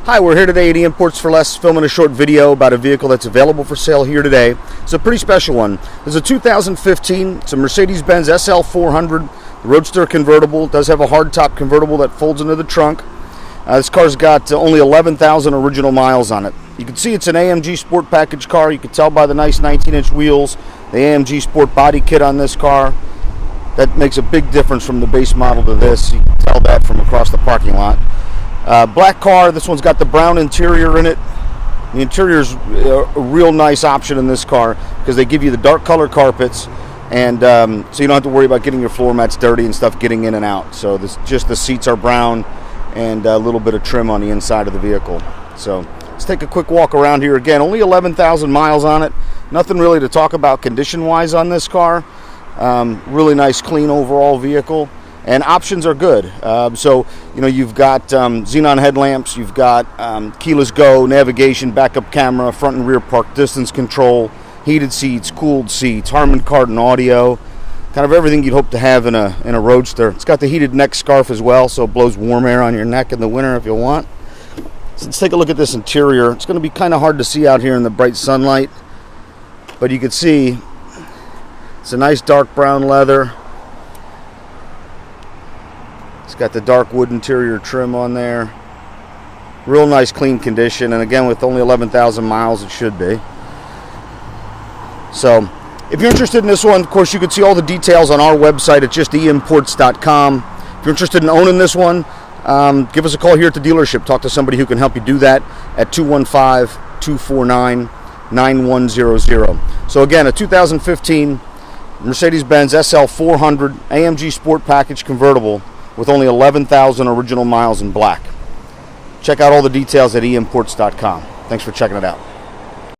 Hi, we're here today at eimports4Less filming a short video about a vehicle that's available for sale here today. It's a pretty special one. It's a 2015, it's a Merdcdes-Benz SL400, the Roadster convertible. It does have a hardtop convertible that folds into the trunk. This car's got only 11,000 original miles on it. You can see it's an AMG Sport Package car. You can tell by the nice 19-inch wheels, the AMG Sport body kit on this car. That makes a big difference from the base model to this. You can tell that from across the parking lot. Black car. This one's got the brown interior in it. The interior is a real nice option in this car because they give you the dark color carpets, and so you don't have to worry about getting your floor mats dirty and stuff getting in and out. So just the seats are brown and a little bit of trim on the inside of the vehicle. So let's take a quick walk around here. Again, only 11,000 miles on it. Nothing really to talk about condition-wise on this car. Really nice, clean overall vehicle. And options are good. So, you know, you've got xenon headlamps, you've got keyless go, navigation, backup camera, front and rear park distance control, heated seats, cooled seats, Harman kardon audio, kind of everything you'd hope to have in a Roadster. It's got the heated neck scarf as well, so it blows warm air on your neck in the winter if you want. So let's take a look at this interior. It's going to be kind of hard to see out here in the bright sunlight, but you can see it's a nice dark brown leather. It's got the dark wood interior trim on there. Real nice clean condition, and again with only 11,000 miles it should be. So if you're interested in this one, of course you can see all the details on our website at just eimports.com. If you're interested in owning this one, give us a call here at the dealership. Talk to somebody who can help you do that at 215-249-9100. So again, a 2015 Merdcdes-Benz SL400 AMG Sport Package convertible with only 11,000 original miles in black. Check out all the details at eimports.com. Thanks for checking it out.